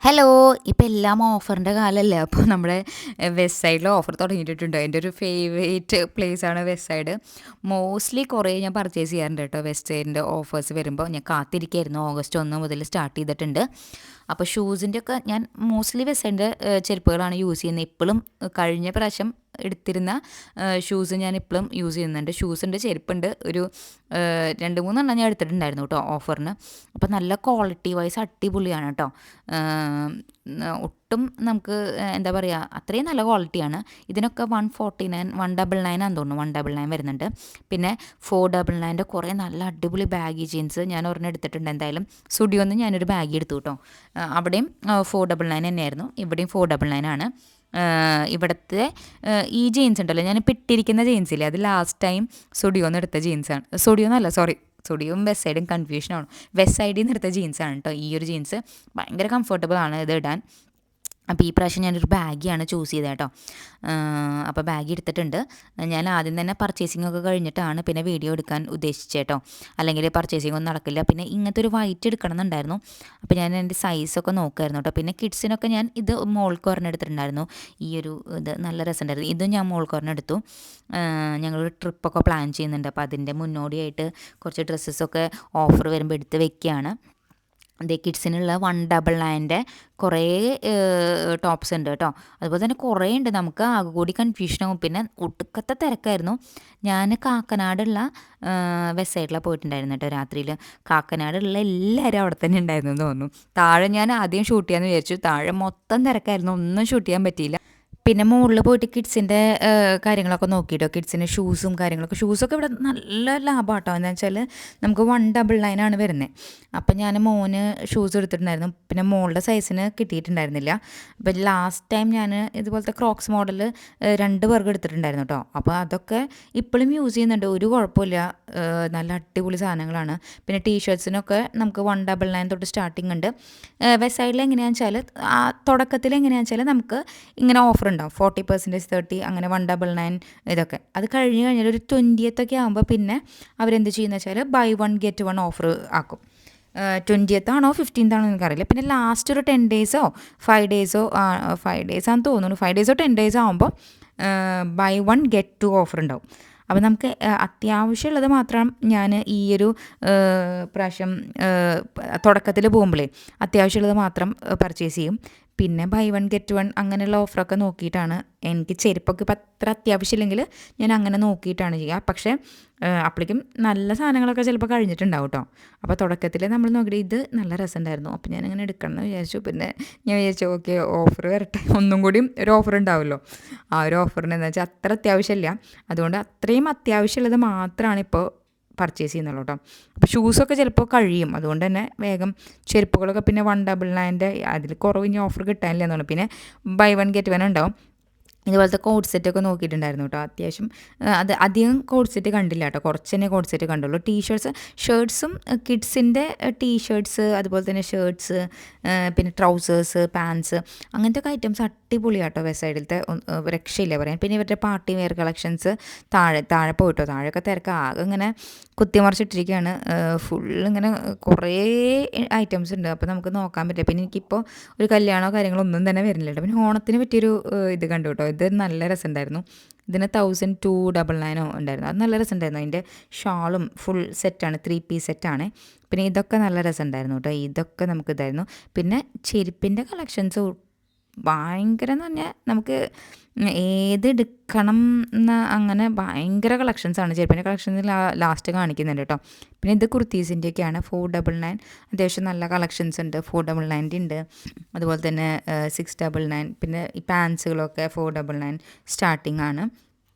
Hello! ഇപ്പം എല്ലാം ഓഫറിൻ്റെ കാലമല്ലേ. അപ്പോൾ നമ്മുടെ വെസ്റ്റ് സൈഡിൽ ഓഫർ തുടങ്ങിയിട്ടുണ്ട്. എൻ്റെ ഒരു ഫേവറേറ്റ് പ്ലേസാണ് വെസ്റ്റ് സൈഡ്. മോസ്റ്റ്ലി കുറേ ഞാൻ പർച്ചേസ് ചെയ്യാറുണ്ട് കേട്ടോ വെസ്റ്റ് സൈഡിൻ്റെ ഓഫേഴ്സ് വരുമ്പോൾ. ഞാൻ കാത്തിരിക്കുകയായിരുന്നു. ഓഗസ്റ്റ് 1 മുതൽ സ്റ്റാർട്ട് ചെയ്തിട്ടുണ്ട്. അപ്പോൾ ഷൂസിൻ്റെ ഒക്കെ ഞാൻ മോസ്റ്റ്ലി വെസ്റ്റ് സൈഡിൻ്റെ ചെരുപ്പുകളാണ് യൂസ് ചെയ്യുന്നത്. ഇപ്പോഴും കഴിഞ്ഞ പ്രാവശ്യം എടുത്തിരുന്ന ഷൂസ് ഞാൻ ഇപ്പോഴും യൂസ് ചെയ്യുന്നുണ്ട്. ഷൂസുണ്ട്, ചെരുപ്പുണ്ട്. ഒരു 2-3 ഞാൻ എടുത്തിട്ടുണ്ടായിരുന്നു കേട്ടോ ഓഫറിന്. അപ്പോൾ നല്ല ക്വാളിറ്റി വൈസ് അടിപൊളിയാണ് കേട്ടോ. ഒട്ടും നമുക്ക് എന്താ പറയുക, അത്രയും നല്ല ക്വാളിറ്റിയാണ്. ഇതിനൊക്കെ 149 199 ആണെന്ന് തോന്നുന്നു. 199 വരുന്നുണ്ട്. പിന്നെ 499 കുറേ നല്ല അടിപൊളി ബാഗി ജീൻസ് ഞാൻ ഒരെണ്ണം എടുത്തിട്ടുണ്ട്. എന്തായാലും സ്റ്റുഡിയോന്ന് ഞാനൊരു ബാഗി എടുത്തു കേട്ടോ. അവിടെയും 499 തന്നെയായിരുന്നു. ഇവിടെയും 499 ആണ്. ഇവിടുത്തെ ഈ ജീൻസ് ഉണ്ടല്ലോ, ഞാനിപ്പോൾ ഇട്ടിരിക്കുന്ന ജീൻസില്ലേ, അത് ലാസ്റ്റ് ടൈം സ്റ്റുഡിയോന്ന് എടുത്ത ജീൻസാണ്. സ്റ്റുഡിയോന്നല്ല, സോറി, സ്റ്റുഡിയോയും വെസ്റ്റ് സൈഡും കൺഫ്യൂഷനാണ്. വെസ്റ്റ് സൈഡിൽ നിന്ന് എടുത്ത ജീൻസാണ് കേട്ടോ ഈ ഒരു ജീൻസ്. ഭയങ്കര കംഫർട്ടബിൾ ആണ് ഇത് ഇടാൻ. അപ്പോൾ ഈ പ്രാവശ്യം ഞാനൊരു ബാഗിയാണ് ചൂസ് ചെയ്തത് കേട്ടോ. അപ്പോൾ ബാഗ് എടുത്തിട്ടുണ്ട്. ഞാൻ ആദ്യം തന്നെ പർച്ചേസിംഗ് ഒക്കെ കഴിഞ്ഞിട്ടാണ് പിന്നെ വീഡിയോ എടുക്കാൻ ഉദ്ദേശിച്ചത് കേട്ടോ. അല്ലെങ്കിൽ പർച്ചേസിംഗ് ഒന്നും നടക്കില്ല. പിന്നെ ഇങ്ങനത്തെ ഒരു വൈറ്റ് എടുക്കണം എന്നുണ്ടായിരുന്നു. അപ്പോൾ ഞാൻ എൻ്റെ സൈസൊക്കെ നോക്കുമായിരുന്നു കേട്ടോ. പിന്നെ കിഡ്സിനൊക്കെ ഞാൻ ഇത് മോൾക്ക് ഒരെണ്ണം എടുത്തിട്ടുണ്ടായിരുന്നു. ഈ ഒരു ഇത് നല്ല രസമുണ്ടായിരുന്നു. ഇതും ഞാൻ മോൾക്ക് ഒരെണ്ണം എടുത്തു. ഞങ്ങളൊരു ട്രിപ്പൊക്കെ പ്ലാൻ ചെയ്യുന്നുണ്ട്. അപ്പോൾ അതിൻ്റെ മുന്നോടിയായിട്ട് കുറച്ച് ഡ്രസ്സസൊക്കെ ഓഫർ വരുമ്പോൾ എടുത്ത് വെക്കുകയാണ്. ദേ കിഡ്സിനുള്ള 199 കുറേ ടോപ്സ് ഉണ്ട് കേട്ടോ. അതുപോലെ തന്നെ കുറേ ഉണ്ട്. നമുക്ക് ആകെ കൂടി കൺഫ്യൂഷനാകും. പിന്നെ ഒടുക്കത്തെ തിരക്കായിരുന്നു. ഞാൻ കാക്കനാടുള്ള വെസ്റ്റ് സൈഡിലാണ് പോയിട്ടുണ്ടായിരുന്നു കേട്ടോ രാത്രിയിൽ. കാക്കനാടുള്ള എല്ലാവരും അവിടെ തന്നെ ഉണ്ടായിരുന്നു എന്ന് തോന്നുന്നു. താഴെ ഞാൻ ആദ്യം ഷൂട്ട് ചെയ്യാമെന്ന് വിചാരിച്ചു. താഴെ മൊത്തം തിരക്കായിരുന്നു. ഒന്നും ഷൂട്ട് ചെയ്യാൻ പറ്റിയില്ല. പിന്നെ മുകളിൽ പോയിട്ട് കിഡ്സിൻ്റെ കാര്യങ്ങളൊക്കെ നോക്കിയിട്ടോ. കിഡ്സിൻ്റെ ഷൂസും കാര്യങ്ങളൊക്കെ. ഷൂസൊക്കെ ഇവിടെ നല്ല ലാഭം കേട്ടോ. എന്താ വെച്ചാൽ നമുക്ക് 199 ആണ് വരുന്നത്. അപ്പം ഞാൻ മോന് ഷൂസ് എടുത്തിട്ടുണ്ടായിരുന്നു. പിന്നെ മോളുടെ സൈസിന് കിട്ടിയിട്ടുണ്ടായിരുന്നില്ല. അപ്പം ലാസ്റ്റ് ടൈം ഞാൻ ഇതുപോലത്തെ ക്രോക്സ് മോഡൽ 2 പേർക്ക് എടുത്തിട്ടുണ്ടായിരുന്നു കേട്ടോ. അപ്പോൾ അതൊക്കെ ഇപ്പോഴും യൂസ് ചെയ്യുന്നുണ്ട്. ഒരു കുഴപ്പമില്ല. നല്ല അടിപൊളി സാധനങ്ങളാണ്. പിന്നെ ടീഷർട്സിനൊക്കെ നമുക്ക് 199 തൊട്ട് സ്റ്റാർട്ടിങ് ഉണ്ട്. വെസ്റ്റ് സൈഡിൽ എങ്ങനെയാണെന്ന് വെച്ചാൽ തുടക്കത്തിൽ എങ്ങനെയാണെന്ന് വെച്ചാൽ നമുക്ക് ഇങ്ങനെ ഓഫർ ഉണ്ടാവും. 40%, 30, അങ്ങനെ 199 ഇതൊക്കെ. അത് കഴിഞ്ഞ് കഴിഞ്ഞാൽ ഒരു 20th ഒക്കെ ആകുമ്പോൾ പിന്നെ അവരെന്ത് ചെയ്യുന്നത് വെച്ചാൽ ബൈ 1 ഗെറ്റ് 1 ഓഫർ ആക്കും. 20th ആണോ 15th ആണോ എനിക്കറിയില്ല. പിന്നെ ലാസ്റ്റ് ഒരു 10 ഡേയ്സോ 5 ഡേയ്സോ 5 ഡേയ്സ് ആണെന്ന് തോന്നുന്നു. 5 ഡേയ്സോ 10 ഡേയ്സോ ആകുമ്പോൾ ബൈ 1 ഗെറ്റ് 2 ഓഫർ ഉണ്ടാവും. അപ്പോൾ നമുക്ക് അത്യാവശ്യമുള്ളത് മാത്രം ഞാൻ ഈ ഒരു പ്രാവശ്യം തുടക്കത്തിൽ പോകുമ്പോഴേ അത്യാവശ്യമുള്ളത് മാത്രം പർച്ചേസ് ചെയ്യും. പിന്നെ ബൈ 1 ഗെറ്റ് 1 അങ്ങനെയുള്ള ഓഫറൊക്കെ നോക്കിയിട്ടാണ്. എനിക്ക് ചെരുപ്പൊക്കെ ഇപ്പം അത്ര അത്യാവശ്യമില്ലെങ്കിൽ ഞാൻ അങ്ങനെ നോക്കിയിട്ടാണ് ചെയ്യുക. പക്ഷേ അപ്പോഴേക്കും നല്ല സാധനങ്ങളൊക്കെ ചിലപ്പോൾ കഴിഞ്ഞിട്ടുണ്ടാവും കേട്ടോ. അപ്പോൾ തുടക്കത്തിൽ നമ്മൾ നോക്കിയിട്ട് ഇത് നല്ല രസമുണ്ടായിരുന്നു. അപ്പോൾ ഞാനിങ്ങനെ എടുക്കണം എന്ന് വിചാരിച്ചു. പിന്നെ ഞാൻ വിചാരിച്ചു ഓക്കെ ഓഫർ വരട്ടെ, ഒന്നും കൂടിയും ഒരു ഓഫർ ഉണ്ടാവുമല്ലോ. ആ ഒരു ഓഫറിന് എന്താ വെച്ചാൽ അത്ര അത്യാവശ്യമില്ല. അതുകൊണ്ട് അത്രയും അത്യാവശ്യമുള്ളത് മാത്രമാണ് ഇപ്പോൾ പർച്ചേസ് ചെയ്യുന്നുള്ളൂ കേട്ടോ. അപ്പോൾ ഷൂസൊക്കെ ചിലപ്പോൾ കഴിയും. അതുകൊണ്ട് തന്നെ വേഗം ചെരുപ്പുകളൊക്കെ പിന്നെ 199 അതിൽ കുറവ് ഇനി ഓഫർ കിട്ടാനില്ലെന്ന് തോന്നുന്നു. പിന്നെ ബൈ 1 ഗെറ്റ് 1 ഉണ്ടാവും. ഇതുപോലത്തെ കോഡ് സെറ്റൊക്കെ നോക്കിയിട്ടുണ്ടായിരുന്നു കേട്ടോ. അത്യാവശ്യം അത് അധികം കോഡ് സെറ്റ് കണ്ടില്ല കേട്ടോ. കുറച്ച് തന്നെ കോഡ് സെറ്റ് കണ്ടുള്ളൂ. ഷർട്ട്സും കിഡ്സിൻ്റെ ടീഷർട്ട്സ്, അതുപോലെ തന്നെ ഷർട്ട്സ്, പിന്നെ ട്രൗസേഴ്സ്, പാൻസ്, അങ്ങനത്തെ ഒക്കെ ഐറ്റംസ് അടിപൊളിയാണ് കേട്ടോ വെസ്റ്റ് സൈഡിലത്തെ. രക്ഷയില്ല പറയാൻ. പിന്നെ ഇവരുടെ പാർട്ടി വെയർ കളക്ഷൻസ് താഴെ പോയിട്ടോ. താഴെയൊക്കെ തിരക്ക് ആകെ ഇങ്ങനെ കുത്തിമറിച്ചിട്ടിരിക്കുകയാണ്. ഇങ്ങനെ കുറേ ഐറ്റംസ് ഉണ്ട്. അപ്പോൾ നമുക്ക് നോക്കാൻ പറ്റില്ല. പിന്നെ എനിക്കിപ്പോൾ ഒരു കല്യാണമോ കാര്യങ്ങളോ ഒന്നും തന്നെ വരുന്നില്ല കേട്ടോ. പിന്നെ ഓണത്തിന് പറ്റിയൊരു ഇത് കണ്ടു കേട്ടോ. ഇത് നല്ല രസമുണ്ടായിരുന്നു. ഇതിന് 1299 ഉണ്ടായിരുന്നു. അത് നല്ല രസമുണ്ടായിരുന്നു. അതിൻ്റെ ഷാളും ഫുൾ സെറ്റാണ്, 3 പീസ് സെറ്റാണ്. പിന്നെ ഇതൊക്കെ നല്ല രസമുണ്ടായിരുന്നു കേട്ടോ. ഇതൊക്കെ നമുക്ക് ഇതായിരുന്നു. പിന്നെ ചെരുപ്പിൻ്റെ കളക്ഷൻസ് ഭയങ്കര എന്ന് പറഞ്ഞാൽ നമുക്ക് ഏതെടുക്കണം എന്ന് അങ്ങനെ ഭയങ്കര കളക്ഷൻസാണ്. ചെരുപ്പിൻ്റെ കളക്ഷൻസ് ലാസ്റ്റ് കാണിക്കുന്നുണ്ട് കേട്ടോ. പിന്നെ ഇത് കുർത്തീസിൻ്റെയൊക്കെയാണ്. 499 അത്യാവശ്യം നല്ല കളക്ഷൻസ് ഉണ്ട്. 499 ഉണ്ട്. അതുപോലെ തന്നെ 699. പിന്നെ ഈ പാൻസുകളൊക്കെ 499 സ്റ്റാർട്ടിംഗ് ആണ്.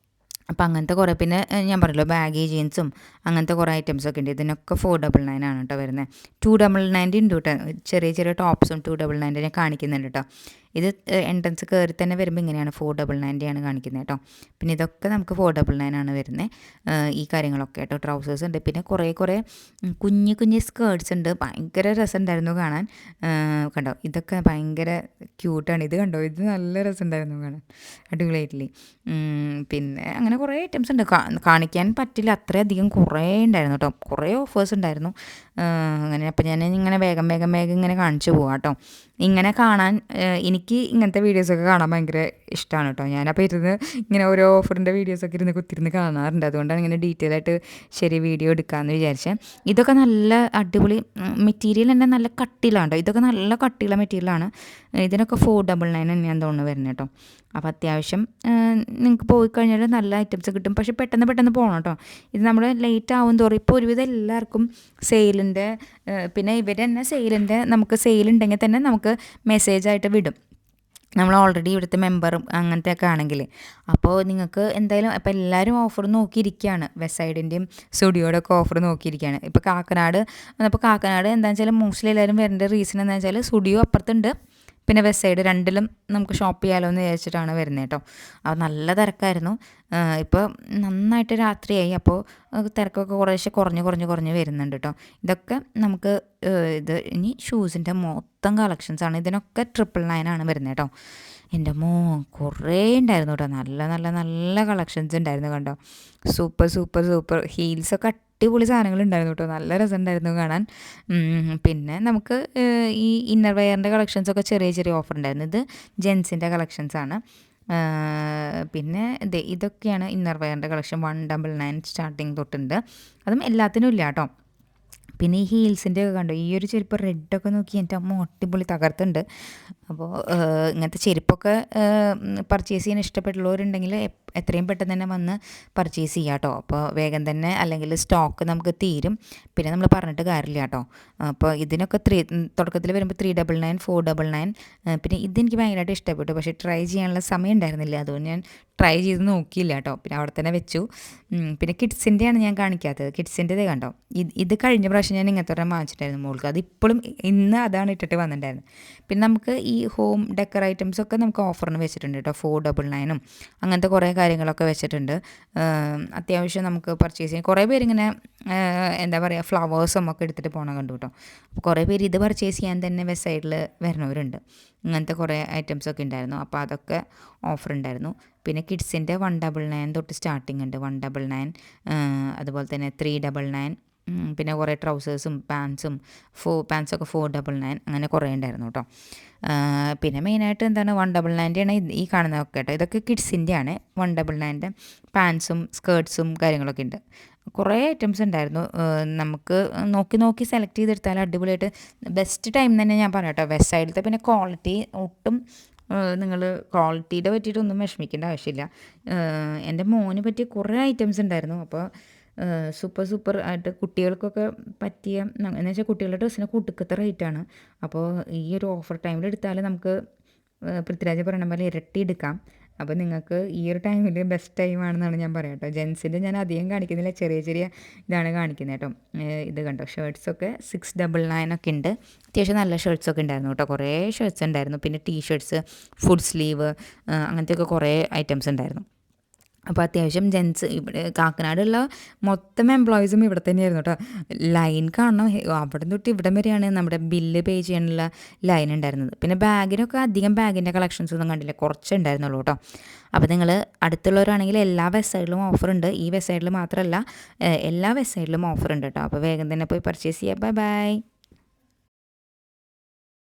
അപ്പോൾ അങ്ങനത്തെ കുറേ, പിന്നെ ഞാൻ പറഞ്ഞല്ലോ ബാഗി ജീൻസും അങ്ങനത്തെ കുറേ ഐറ്റംസൊക്കെ ഉണ്ട്. ഇതിനൊക്കെ 499 ആണ് കേട്ടോ വരുന്നത്. 299 ഉണ്ട് കേട്ടോ. ചെറിയ ചെറിയ ടോപ്സും 299 ഞാൻ കാണിക്കുന്നുണ്ട് കേട്ടോ. ഇത് എൻട്രൻസ് കയറി തന്നെ വരുമ്പോൾ ഇങ്ങനെയാണ് 499 ആണ് കാണിക്കുന്നത് കേട്ടോ. പിന്നെ ഇതൊക്കെ നമുക്ക് 499 ആണ് വരുന്നത്. ഈ കാര്യങ്ങളൊക്കെ കേട്ടോ. ട്രൗസേഴ്സ് ഉണ്ട്, പിന്നെ കുറേ കുഞ്ഞു കുഞ്ഞു സ്കേർട്സ് ഉണ്ട്. ഭയങ്കര രസമുണ്ടായിരുന്നു കാണാൻ. കണ്ടോ, ഇതൊക്കെ ഭയങ്കര ക്യൂട്ടാണ്. ഇത് കണ്ടോ, ഇത് നല്ല രസമുണ്ടായിരുന്നു കാണാൻ, അടിപൊളിയായിട്ടില്ലേ. പിന്നെ അങ്ങനെ കുറേ ഐറ്റംസ് ഉണ്ട്, കാണിക്കാൻ പറ്റില്ല, അത്രയധികം കുറേ ഉണ്ടായിരുന്നു കേട്ടോ. കുറേ ഓഫേഴ്സ് ഉണ്ടായിരുന്നു. അങ്ങനെ അപ്പോൾ ഞാൻ ഇങ്ങനെ വേഗം ഇങ്ങനെ കാണിച്ചു പോവാം കേട്ടോ. ഇങ്ങനെ കാണാൻ എനിക്ക് ഇങ്ങനത്തെ വീഡിയോസൊക്കെ കാണാൻ ഭയങ്കര ഇഷ്ടമാണ് കേട്ടോ. ഞാനപ്പോൾ ഇരുന്ന് ഇങ്ങനെ ഓരോ ഓഫറിൻ്റെ വീഡിയോസൊക്കെ ഇരുന്ന് കുത്തിരുന്ന് കാണാറുണ്ട്. അതുകൊണ്ടാണ് ഇങ്ങനെ ഡീറ്റെയിൽ ആയിട്ട് ശരി വീഡിയോ എടുക്കാമെന്ന് വിചാരിച്ചത്. ഇതൊക്കെ നല്ല അടിപൊളി മെറ്റീരിയൽ തന്നെ, നല്ല കട്ടിയിലാണ് കേട്ടോ. ഇതൊക്കെ നല്ല കട്ടിയുള്ള മെറ്റീരിയലാണ്. ഇതിനൊക്കെ 499 തന്നെയാണ് തോന്നുന്നു വരുന്നത് കേട്ടോ. അപ്പോൾ അത്യാവശ്യം നിങ്ങൾക്ക് പോയി കഴിഞ്ഞാൽ നല്ല ഐറ്റംസ് കിട്ടും. പക്ഷേ പെട്ടെന്ന് പോകണം കേട്ടോ. ഇത് നമ്മൾ ലേറ്റ് ആവും തോറും ഇപ്പോൾ ഒരുവിധം എല്ലാവർക്കും സെയിലിൻ്റെ, പിന്നെ ഇവർ തന്നെ സെയിലിൻ്റെ, നമുക്ക് സെയിലുണ്ടെങ്കിൽ തന്നെ നമുക്ക് മെസ്സേജായിട്ട് വിടും. നമ്മൾ ഓൾറെഡി ഇവിടുത്തെ മെമ്പറും അങ്ങനത്തെയൊക്കെ ആണെങ്കിൽ. അപ്പോൾ നിങ്ങൾക്ക് എന്തായാലും അപ്പോൾ എല്ലാവരും ഓഫർ നോക്കിയിരിക്കുകയാണ്. വെസ്റ്റ് സൈഡിൻ്റെയും സ്റ്റുഡിയോയുടെ ഒക്കെ ഓഫർ നോക്കിയിരിക്കുകയാണ്. ഇപ്പോൾ കാക്കനാട് എന്താണെന്ന് വെച്ചാൽ മോസ്റ്റ്ലി എല്ലാവരും വരേണ്ട റീസൺ എന്താണെന്ന് വെച്ചാൽ സ്റ്റുഡിയോ അപ്പുറത്തുണ്ട്, പിന്നെ വെസ്റ്റ് സൈഡ്, രണ്ടിലും നമുക്ക് ഷോപ്പ് ചെയ്യാമല്ലോ എന്ന് വിചാരിച്ചിട്ടാണ് വരുന്നത് കേട്ടോ. അപ്പോൾ നല്ല തിരക്കായിരുന്നു. ഇപ്പോൾ നന്നായിട്ട് രാത്രിയായി, അപ്പോൾ തിരക്കൊക്കെ കുറേശ്ശെ കുറഞ്ഞ് വരുന്നുണ്ട് കേട്ടോ. ഇതൊക്കെ നമുക്ക് ഇത് ഇനി ഷൂസിൻ്റെ മൊത്തം കളക്ഷൻസാണ്. ഇതിനൊക്കെ 999 ആണ് വരുന്നത് കേട്ടോ. എൻ്റെ കുറേ ഉണ്ടായിരുന്നു കേട്ടോ. നല്ല കളക്ഷൻസ് ഉണ്ടായിരുന്നു കണ്ടോ. സൂപ്പർ ഹീൽസൊക്കെ അടിപൊളി സാധനങ്ങളുണ്ടായിരുന്നു കേട്ടോ. നല്ല രസമുണ്ടായിരുന്നു കാണാൻ. പിന്നെ നമുക്ക് ഈ ഇന്നർ വെയറിൻ്റെ കളക്ഷൻസൊക്കെ ചെറിയ ഓഫർ ഉണ്ടായിരുന്നു. ഇത് ജെൻസിൻ്റെ കളക്ഷൻസാണ്. പിന്നെ ഇതൊക്കെയാണ് ഇന്നർ വെയറിൻ്റെ കളക്ഷൻ. 199 സ്റ്റാർട്ടിങ് തൊട്ടുണ്ട്. അതും എല്ലാത്തിനും ഇല്ല കേട്ടോ. പിന്നെ ഈ ഹീൽസിൻ്റെ ഒക്കെ കണ്ടോ, ഈ ഒരു ചെരുപ്പ് റെഡൊക്കെ നോക്കി എൻ്റെ അമ്മ അടിപൊളി തകർത്തുണ്ട്. അപ്പോൾ ഇങ്ങനത്തെ ചെരുപ്പൊക്കെ പർച്ചേസ് ചെയ്യാൻ ഇഷ്ടപ്പെട്ടുള്ളവരുണ്ടെങ്കിൽ എത്രയും പെട്ടെന്ന് തന്നെ വന്ന് പർച്ചേസ് ചെയ്യാം കേട്ടോ. അപ്പോൾ വേഗം തന്നെ, അല്ലെങ്കിൽ സ്റ്റോക്ക് നമുക്ക് തീരും. പിന്നെ നമ്മൾ പറഞ്ഞിട്ട് കാര്യമില്ല കേട്ടോ. അപ്പോൾ ഇതിനൊക്കെ തുടക്കത്തിൽ വരുമ്പോൾ 399, 499. പിന്നെ ഇതെനിക്ക് ഭയങ്കരമായിട്ട് ഇഷ്ടപ്പെട്ടു. പക്ഷേ ട്രൈ ചെയ്യാനുള്ള സമയം ഉണ്ടായിരുന്നില്ല, അതുകൊണ്ട് ഞാൻ ട്രൈ ചെയ്ത് നോക്കിയില്ല കേട്ടോ. പിന്നെ അവിടെ തന്നെ വെച്ചു. പിന്നെ കിഡ്സിൻ്റെയാണ് ഞാൻ കാണിക്കാത്തത്. കിഡ്സിൻ്റെത് കണ്ടോ, ഇത് കഴിഞ്ഞ പ്രാവശ്യം ഞാൻ ഇങ്ങനത്തെ ഒരെണ്ണം വാങ്ങിച്ചിട്ടായിരുന്നു മോൾക്ക്. അതിപ്പോഴും ഇന്ന് അതാണ് ഇട്ടിട്ട് വന്നിട്ടുണ്ടായിരുന്നത്. പിന്നെ നമുക്ക് ഈ ഹോം ഡെക്കർ ഐറ്റംസൊക്കെ നമുക്ക് ഓഫറിന് വെച്ചിട്ടുണ്ട് കേട്ടോ. 499 അങ്ങനത്തെ കുറേ കാര്യങ്ങളൊക്കെ വെച്ചിട്ടുണ്ട്. അത്യാവശ്യം നമുക്ക് പർച്ചേസ് ചെയ്യാൻ കുറേ പേരിങ്ങനെ എന്താ പറയുക, ഫ്ലവേഴ്സും ഒക്കെ എടുത്തിട്ട് പോകണം കണ്ടു കേട്ടോ. അപ്പോൾ കുറേ പേര് ഇത് പർച്ചേസ് ചെയ്യാൻ തന്നെ വെസ്റ്റ് സൈഡിൽ വരുന്നവരുണ്ട്. ഇങ്ങനത്തെ കുറേ ഐറ്റംസൊക്കെ ഉണ്ടായിരുന്നു. അപ്പോൾ അതൊക്കെ ഓഫർ ഉണ്ടായിരുന്നു. പിന്നെ കിഡ്സിൻ്റെ 199 തൊട്ട് സ്റ്റാർട്ടിങ് ഉണ്ട്. 199, അതുപോലെ തന്നെ 399. പിന്നെ കുറേ ട്രൗസേഴ്സും പാൻസൊക്കെ 499, അങ്ങനെ കുറേ ഉണ്ടായിരുന്നു കേട്ടോ. പിന്നെ മെയിനായിട്ട് എന്താണ് 199 ഈ കാണുന്നതൊക്കെ കേട്ടോ. ഇതൊക്കെ കിഡ്സിൻ്റെയാണ്. 199 പാൻസും സ്കേർട്സും കാര്യങ്ങളൊക്കെ ഉണ്ട്. കുറേ ഐറ്റംസ് ഉണ്ടായിരുന്നു. നമുക്ക് നോക്കി സെലക്ട് ചെയ്തെടുത്താൽ അടിപൊളിയായിട്ട് ബെസ്റ്റ് ടൈം തന്നെ ഞാൻ പറയാം കേട്ടോ. വെസ്റ്റ് സൈഡിലത്തെ പിന്നെ ക്വാളിറ്റി ഒട്ടും നിങ്ങൾ ക്വാളിറ്റിയുടെ പറ്റിയിട്ടൊന്നും വിഷമിക്കേണ്ട ആവശ്യമില്ല. എൻ്റെ മോന് പറ്റിയ കുറേ ഐറ്റംസ് ഉണ്ടായിരുന്നു. അപ്പോൾ സൂപ്പർ ആയിട്ട് കുട്ടികൾക്കൊക്കെ പറ്റിയ, എന്ന് വെച്ചാൽ കുട്ടികളുടെ ഡ്രസ്സിന് കുടുക്കത്തെ റേറ്റാണ്. അപ്പോൾ ഈ ഒരു ഓഫർ ടൈമിൽ എടുത്താൽ നമുക്ക് പൃഥ്വിരാജ് പറയണ പോലെ ഇരട്ടി എടുക്കാം. അപ്പോൾ നിങ്ങൾക്ക് ഈ ഒരു ടൈമിൽ ബെസ്റ്റ് ടൈമാണെന്നാണ് ഞാൻ പറയാം കേട്ടോ. ജെൻസിൻ്റെ ഞാൻ അധികം കാണിക്കുന്നില്ല, ചെറിയ ഇതാണ് കാണിക്കുന്നത് കേട്ടോ. ഇത് കണ്ടോ, ഷർട്ട്സൊക്കെ 699 ഒക്കെ ഉണ്ട്. അത്യാവശ്യം നല്ല ഷർട്ട്സൊക്കെ ഉണ്ടായിരുന്നു കേട്ടോ. കുറേ ഷർട്ട്സ് ഉണ്ടായിരുന്നു. പിന്നെ ടീഷർട്ട്സ്, ഫുൾ സ്ലീവ്, അങ്ങനത്തെയൊക്കെ കുറേ ഐറ്റംസ് ഉണ്ടായിരുന്നു. അപ്പോൾ അത്യാവശ്യം ജെൻസ് ഇവിടെ കാക്കനാടുള്ള മൊത്തം എംപ്ലോയീസും ഇവിടെ തന്നെയായിരുന്നു കേട്ടോ. ലൈൻ കാണണം, അവിടെ തൊട്ട് ഇവിടം വരെയാണ് നമ്മുടെ ബില്ല് പേ ചെയ്യാനുള്ള ലൈൻ ഉണ്ടായിരുന്നത്. പിന്നെ ബാഗിനൊക്കെ അധികം ബാഗിൻ്റെ കളക്ഷൻസ് ഒന്നും കണ്ടില്ല, കുറച്ചേ ഉണ്ടായിരുന്നുള്ളൂ കേട്ടോ. അപ്പോൾ നിങ്ങൾ അടുത്തുള്ളവരാണെങ്കിൽ എല്ലാ വെസ്റ്റ് സൈഡിലും ഓഫറുണ്ട്. ഈ വെസ്റ്റ് സൈഡിൽ മാത്രമല്ല, എല്ലാ വെസ്റ്റ് സൈഡിലും ഓഫറുണ്ട് കേട്ടോ. അപ്പോൾ വേഗം തന്നെ പോയി പർച്ചേസ് ചെയ്യാം. ബൈ.